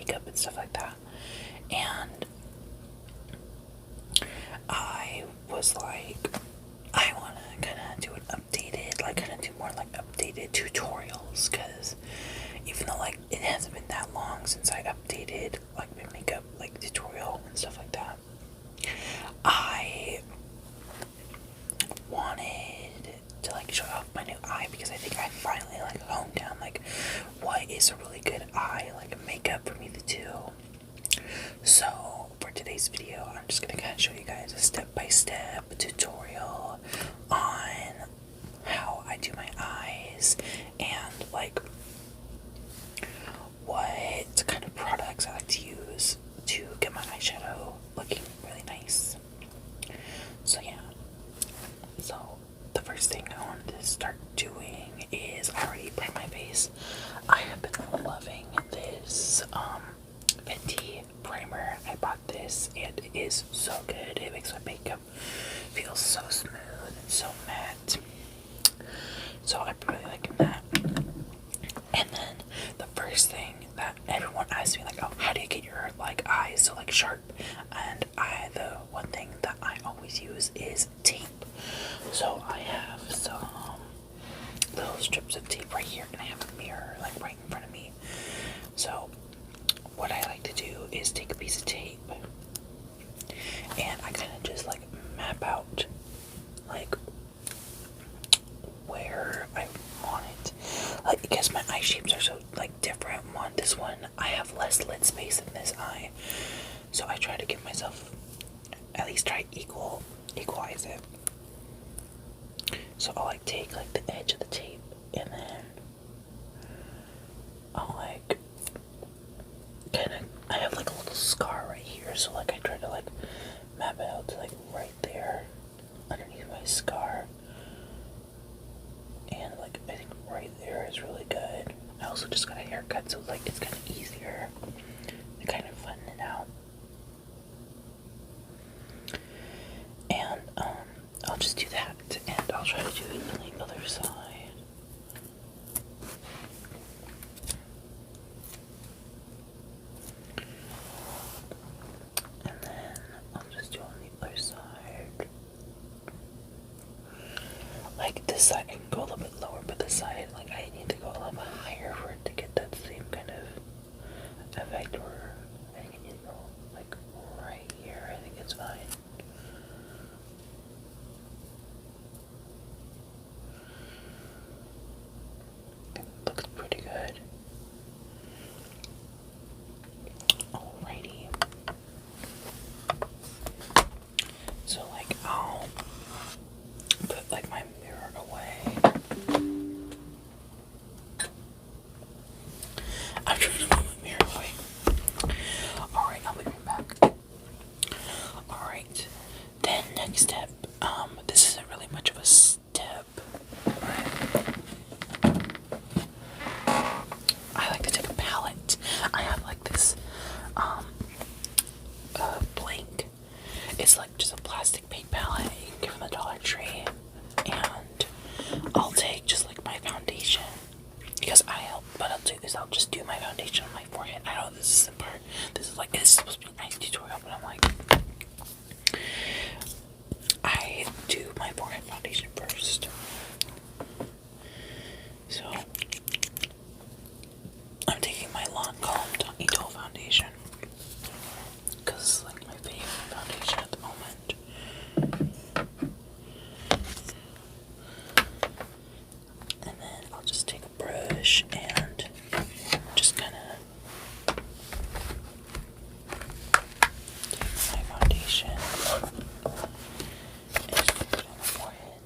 makeup and stuff like that. And I was like, I want to kind of do an updated, like kind of do more like updated tutorials, because even though like it hasn't been that long since I updated like my makeup like tutorial and stuff like that, I wanted to like show off my new eye, because I think I finally like honed down like what is a really good eye like makeup for me to do. So for today's video, I'm just gonna kind of show you guys a step-by-step tutorial on how I do my eyes and like what kind of products I like to use to get my eyeshadow looking really nice. So yeah, so the first thing I wanted to start doing is I already primed my face. I have been loving this Fenty primer. I bought this and it is so good. It makes my makeup feel so smooth and so matte. So I'm really liking that. And then the first thing that everyone asks me, like, oh, how do you get your like eyes so like sharp? And the one thing that I always use is tape. So I have some little strips of tape right here, and I have a mirror like right in front of me. So what I like to do is take a piece of tape and I kind of just like map out like where I want it, like, because my eye shapes are so like different. This one I have less lid space in this eye, so I try to give myself at least try equalize it. So I'll like take like the edge of the tape and then I'll like kind of, I have like a little scar right here, so like I try to like map it out to like right there underneath my scar, and like I think right there is really good. I also just got a haircut, so like it's kind of easier to kind of flatten it out. And I'll just do that, and I'll try to do it on the other side. And then I'll just do on the other side. Like this side I can go a little bit lower, but this side, like I need to go a little bit higher for it to get that same kind of effect. Or I think I need to go like right here. I think it's fine. Looks pretty good. Alrighty. So like I'll put like my mirror away. I'm trying to put my mirror away. Alright, I'll be right back. Alright. Then next step, this isn't really much of a step. I like to take a palette. I have like this blank. It's like just a plastic paint palette you can get from the Dollar Tree, and I'll take just like my foundation, because what I'll do is I'll just do my foundation on my forehead. I know this is the part. This is like, it's supposed to be a nice tutorial, but I'm like, I do my forehead foundation first. So I'm taking my Lancome Tawny Doll foundation, because it's like my favorite foundation at the moment. And then I'll just take a brush and just kind of take my foundation and just put it on my forehead.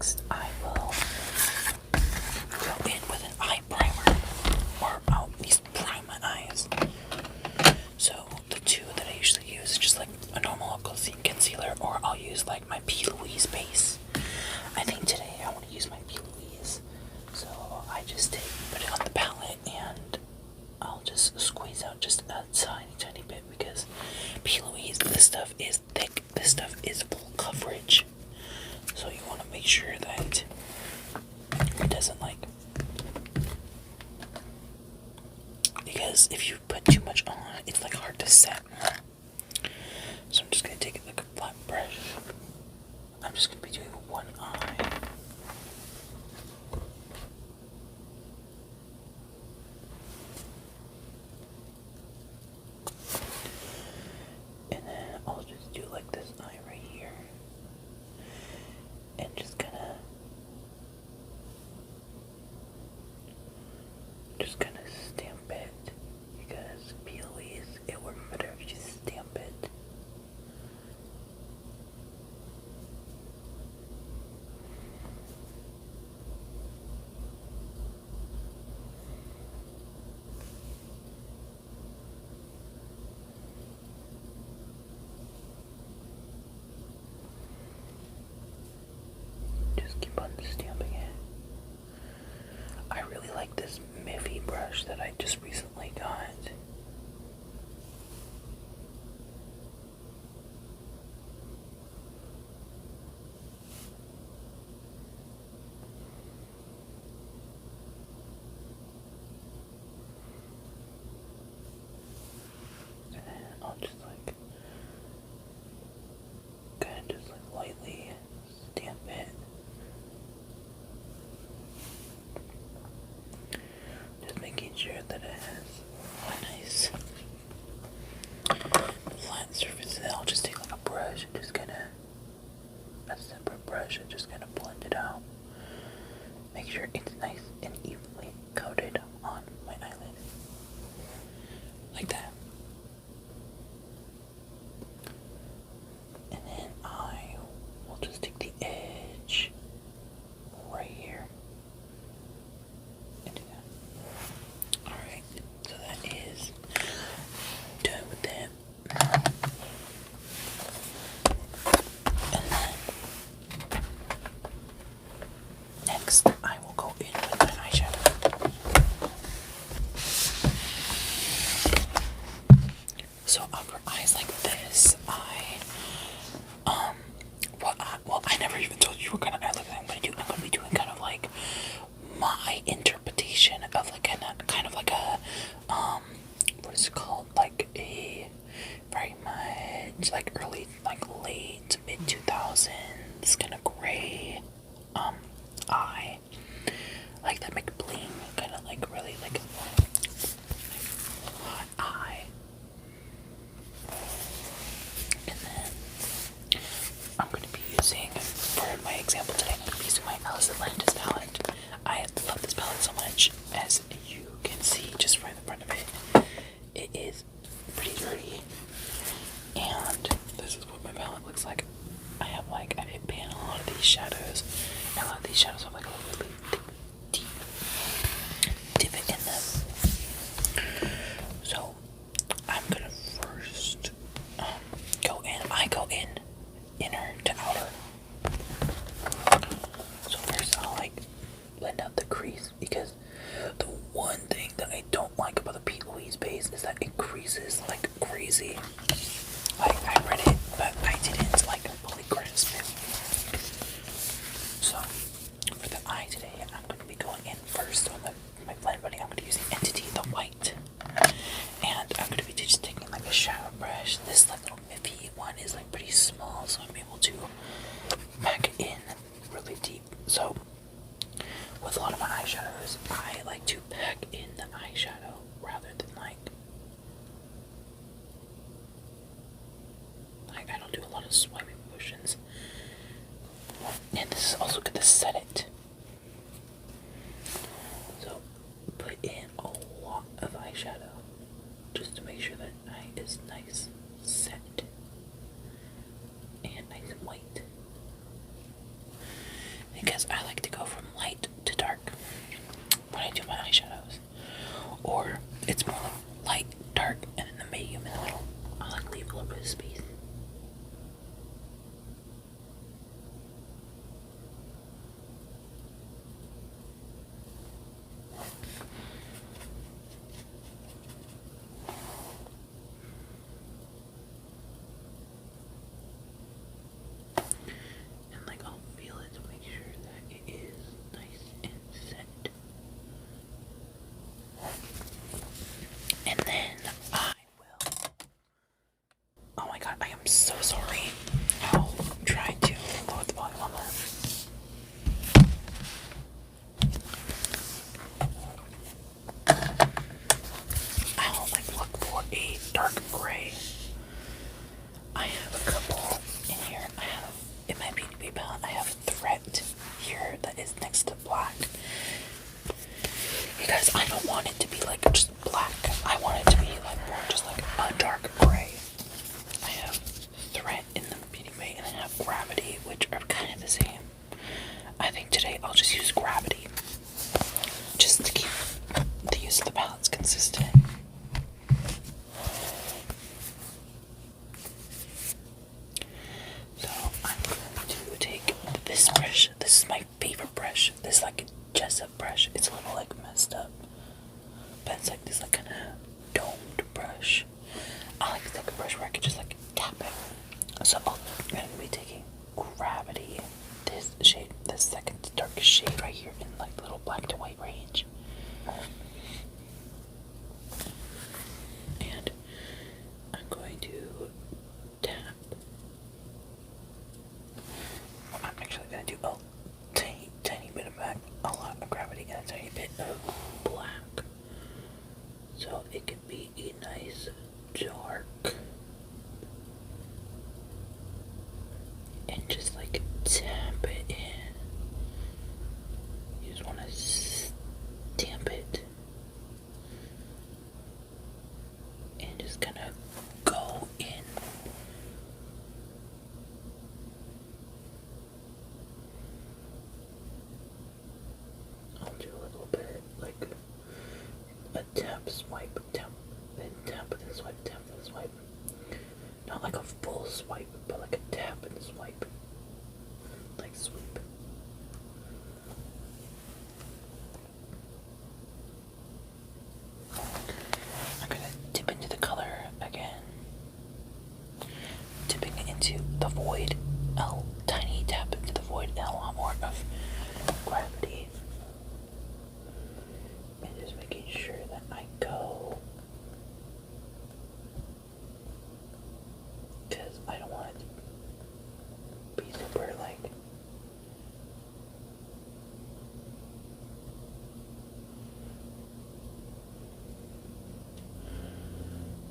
next I will go in with an eye primer, or I'll at least prime my eyes. So the two that I usually use is just like a normal concealer, or I'll use like my P. Louise base. I think today I want to use my P. Louise, so I just put it on the palette and I'll just squeeze out just a tiny bit, because P. Louise, this stuff is thick, this stuff is full coverage, so you want to make sure that it doesn't like, because if you put too much on, it's like hard to set. So I'm just going to take it like a flat brush. I'm just going to be doing one eye. And then I'll just do like this eye right here. And just kind of stamp it, because P. Louise, it works better if you just stamp it. Just keep on stamping it. I really like this Miffy brush that I just recently got. And then I'll just like kind of just like lightly stamp it. Just making sure that it has a nice flat surface. And then I'll just take like a brush and just kind of, a separate brush, and just kind of blend it out. Make sure it's nice and evenly coated on my eyelid. Like that. And then I will just take the edge right here and do that. Alright, so that is done with that. And then next I will go in with my eyeshadow. So for eyes like this, I never even told you what kind of eye look I'm going to do. I'm going to be doing kind of like my interpretation of like kind of like a, what is it called? Like a very much like early, like late to mid 2000s kind of gray, eye. Like that McBling kind of like really like hot eye. And then I'm going to be using, for my example today, I'm going to be using my Alice Atlantis palette. I love this palette so much, as you can see just right in front of it. It is pretty dirty, and this is what my palette looks like. I hit pan a lot of these shadows, and a lot of these shadows have like a really deep divot in them. So I'm gonna first go in inner to outer. So first I'll like blend out the crease, because the one thing that I don't like about the P. Louise base is that it creases like crazy. Like, I read it, but I didn't like fully grasp it. So for the eye today, I'm going to be going in first on my blend buddy. I'm going to be using Entity, the white, and I'm going to be just taking like a shadow brush. This like little Miffy one is like pretty small, so I'm able to pack it in really deep. So with a lot of my eyeshadows, I like to pack in the eyeshadow rather than like I don't do a lot of swiping motions. And this is also good to set it. So put in a lot of eyeshadow just to make sure that eye is nice, set, and nice and white. Because because I don't want it to be like just black. I want it to be like more just like a dark gray. I have Threat in the Beauty Bay and I have Gravity, which are kind of the same. I think today I'll just use Gravity just to keep the use of the palettes consistent. So I'm going to take this brush. This is my favorite brush. This is like a Jessup brush. It's a little like messed up, but it's like this like kind of domed brush. I like to take a brush where I can just like tap it. So I'm going to be taking Gravity, this shade, the second darkest shade right here in like the little black to white range. And I'm going to tap. I'm actually going to do a tiny bit of black, a lot of Gravity, and a tiny bit of black. So it can be a nice dark. And just like tap it in. You just want to stamp it. And just kind of go in. I'll do a little bit like a tap, swipe, tap, then tap, and swipe, tap, and swipe. Not like a full swipe, but like a tap and swipe. Like sweep. I'm gonna dip into the color again. Dipping into the void. A tiny tap into the void and a lot more of Gravity. And just making sure that I go. Because I don't want it to be super like.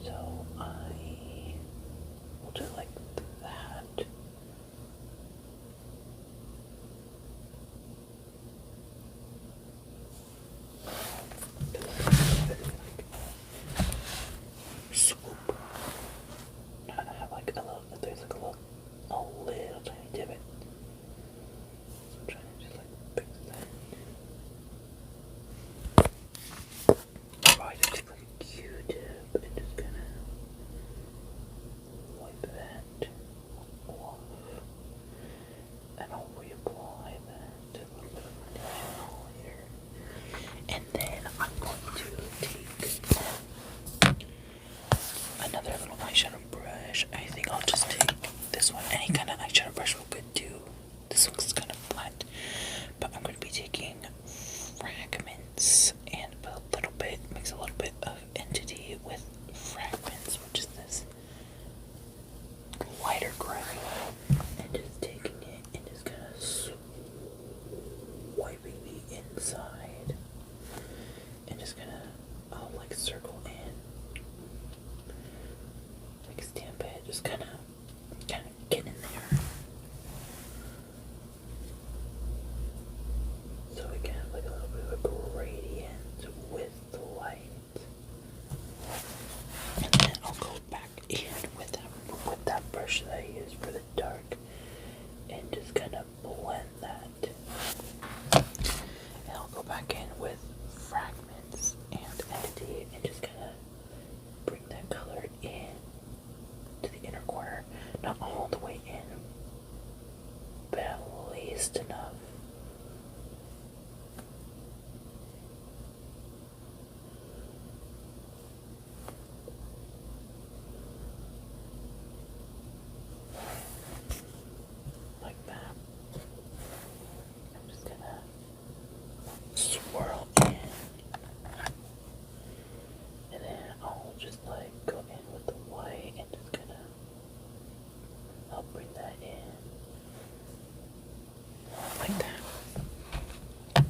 So I will do like that. Swoop. I have like a little, there's like a little tiny divot. So I'm trying to just like fix that. Probably just take like a Q-tip and just kind of wipe that off. And I'll reapply that a little bit of foundation later. And then I'm going to take another little eyeshadow brush. I think I'll just take this one. Any kind of eyeshadow brush will good too. This looks kind of flat. But I'm going to be taking Fragments and put a little bit, mix a little bit of Entity with Fragments, which is this lighter gray. And just taking it and just kind of swiping the inside. And just kind of, I'll like circle in. Like stamp it, just kind of get in there. So we can have like a little bit of a gradient with the light. And then I'll go back in with that brush that I used for the dark and just kind of blend that. And I'll go back in with Fragments and Entity and just kind of bring that color in to the inner corner. Not all the way in, but at least enough. Like that. I'm just gonna swirl in. And then I'll just like go in with the white and just gonna help bring that in. Like that.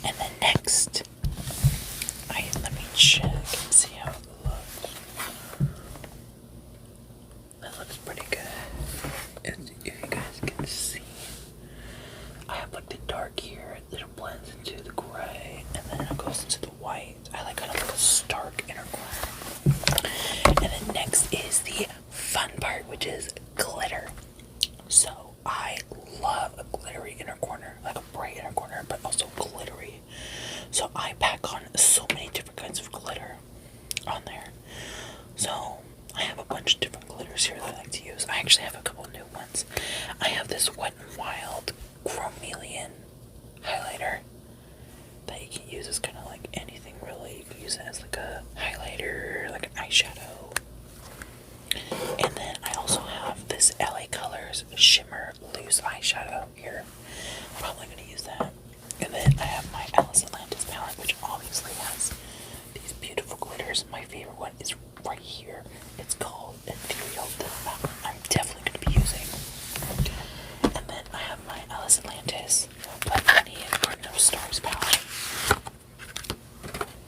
And then next, let me check and see how it looks. That looks pretty good. If you guys can see, I have like the dark here that blends into the gray, goes into the white. I like kind of like a stark inner corner. And then next is the fun part, which is glitter. So I love a glittery inner corner, like a bright inner corner, but also glittery. So I pack on so many different kinds of glitter on there. So I have a bunch of different glitters here that I like to use. I actually have a couple new ones. I have this Wet n Wild Chromeleon highlighter that you can use as kind of like anything really. You can use it as like a highlighter, like an eyeshadow. And then I also have this LA Colors Shimmer Loose Eyeshadow here. I'm probably going to use that. And then I have my Alice Atlantis palette, which obviously has these beautiful glitters. My favorite one is right here. It's called Ethereal. This palette I'm definitely going to be using. And then I have my Alice Atlantis Platinum Garden of Stars palette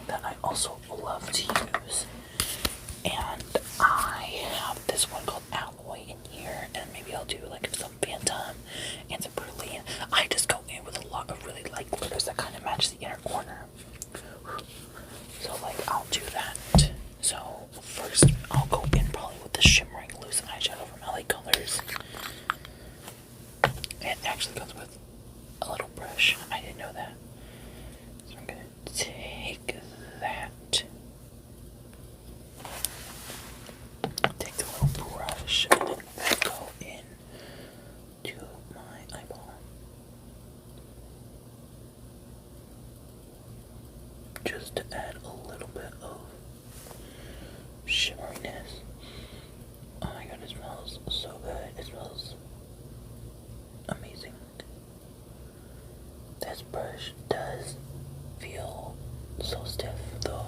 that I also love to use. And I have this one called Alloy in here, and maybe I'll do like some Phantom and some Berlin. I just go in with a lot of really light glitters that kind of match the inner corner. So like I'll do that. So first I'll go in probably with the shimmering loose eyeshadow from LA Colors. It actually comes with a little brush. I didn't know that. So I'm gonna take that. Take the little brush and then go in to my eyeball. Just to add a little bit of shimmeriness. Oh my god, it smells so good. It smells amazing. This brush does feel so stiff though,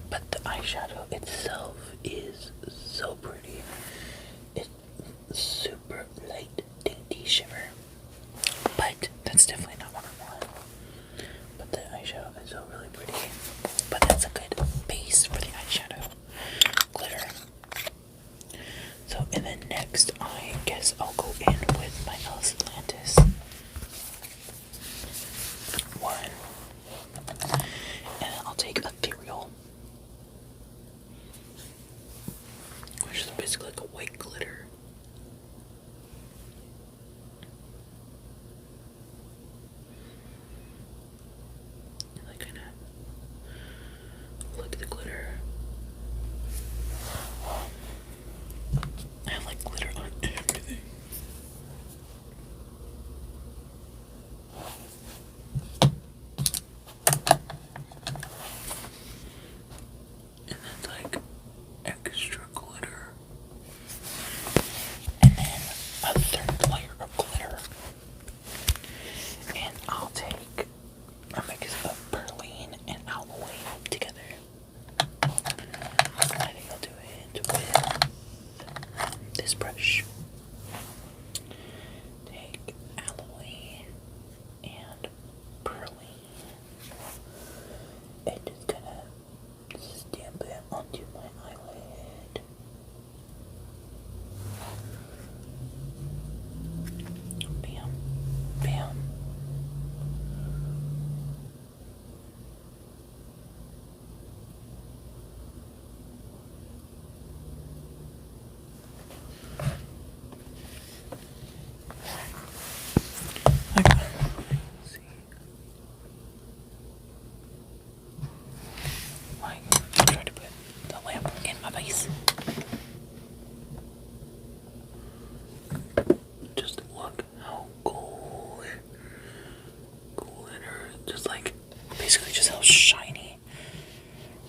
but the eyeshadow itself is so pretty. It's super light, dainty shimmer, but that's definitely not what I want. But the eyeshadow is so really pretty. But that's a good base for the eyeshadow glitter. So, and then next, I guess I'll go in with my Alice Atlantis one, and I'll take Ethereal, which is basically like a white glitter. And I kind of look at the glitter. I have like glitter on everything. And then like extra glitter. And then a third layer of glitter. And I'll take a mix of Berlin and Alloy together. I think I'll do it with this brush. Take Alloy and Berlin and just gonna stamp it onto my eyelid. Bam, bam. Okay. Let's see. I'm trying to put the lamp in my face. Just look how glitter, just like basically just how shiny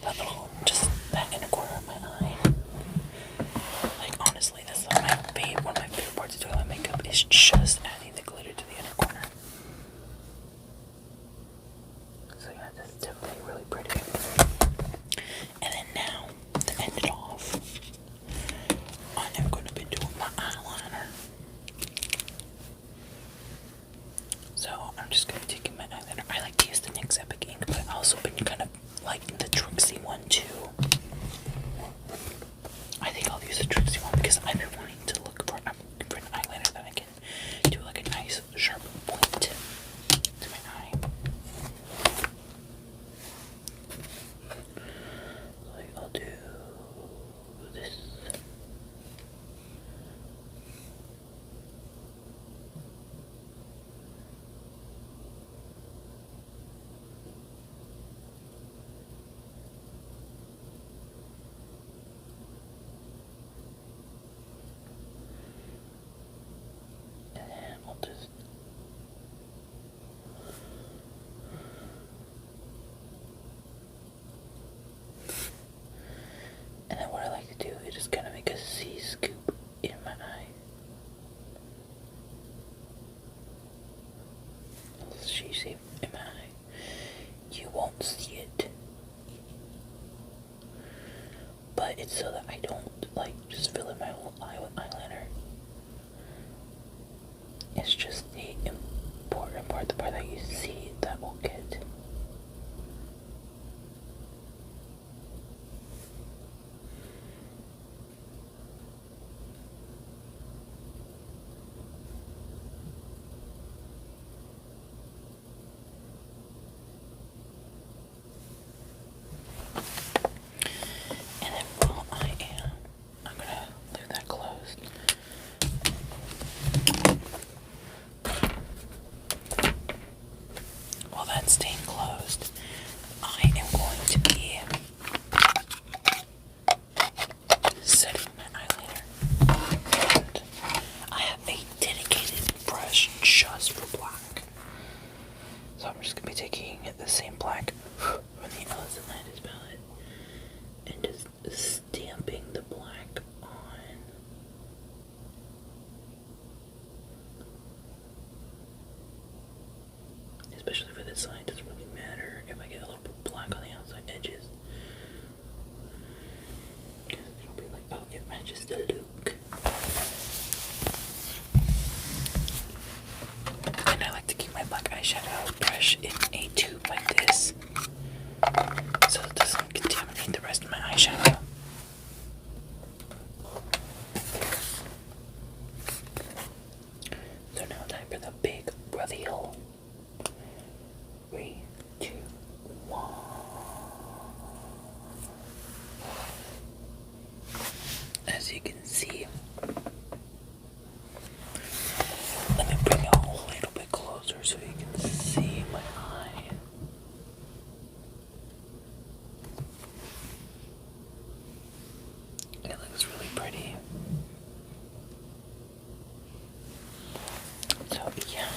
that little, just that inner corner of my eye. Like honestly, that's one of my favorite parts of doing my makeup is just adding the glitter to the inner corner. So yeah, that's definitely really pretty. And then now, to end it off, I am going to be doing my eyeliner. So I'm just going to be taking my eyeliner. I like to use the NYX Epic Ink, but I've also been kind of liking the Trixie one too. I think I'll use the Trixie one because I've been wanting to look for an eyeliner that I can do like a nice sharp point to my eye. see in my eye. You won't see it. But it's so that I don't like just fill in my whole eye with eyeliner. It's just the important part, the part that you see, that will get. And then while I'm gonna leave that closed. While that's staying closed, I am going to be setting my eyeliner. And I have a dedicated brush just for black. So I'm just going to be taking the same black from the Eyeliner palette and just stamping the black on. Especially for this side, it doesn't really matter if I get a little bit black on the outside edges. Because it'll be like, oh, it matches the look. And I like to keep my black eyeshadow brush in a tube like this, so it doesn't contaminate the rest of my eyeshadow. So now time for the big reveal. 3, 2, 1. As you can see, let me bring it a little bit closer so you can see my eye. It looks really pretty. So yeah.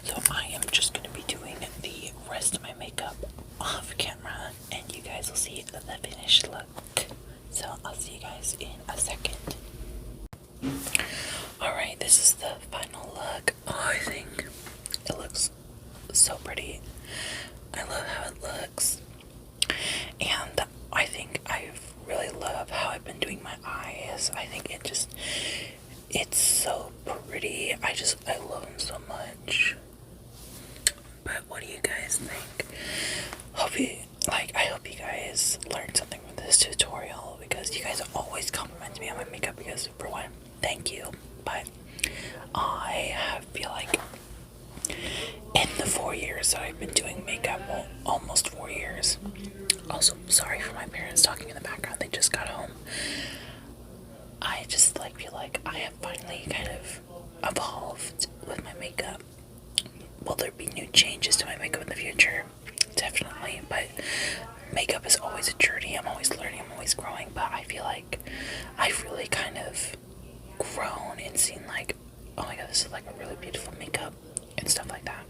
So I am just going to be doing the rest of my makeup off camera, and you guys will see the finished look. So I'll see you guys in a second. Alright, this is the final look. Oh, I think it looks so pretty. I love how it looks. And I think I really love how I've been doing my eyes. I think it's so pretty. I love them so much. But what do you guys think? I hope you guys learned something from this tutorial, because you guys always compliment me on my makeup, because for one, thank you. But I feel like in the 4 years that I've been doing makeup, well, almost 4 years. Also, sorry for my parents talking in the background, they just got home. I just feel like I have finally kind of evolved with my makeup. Will there be new changes to my makeup in the future? Definitely, but makeup is always a journey. I'm always learning, I'm always growing, but I feel like I've really kind of grown and seen like, oh my god, this is like a really beautiful makeup and stuff like that.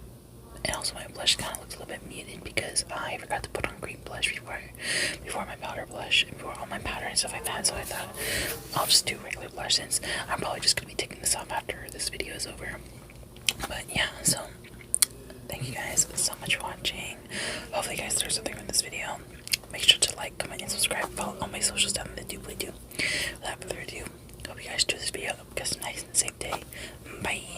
And also my blush kind of looks a little bit muted because I forgot to put on green blush before my powder blush and before all my powder and stuff like that. So I thought I'll just do regular blush, since I'm probably just going to be taking this off after this video is over. But yeah, so thank you guys so much for watching. Hopefully you guys learned something from this video. Make sure to like, comment, and subscribe. Follow all my socials down in the doobly-doo. Without further ado, hope you guys enjoy this video. Have a nice and safe day. Bye.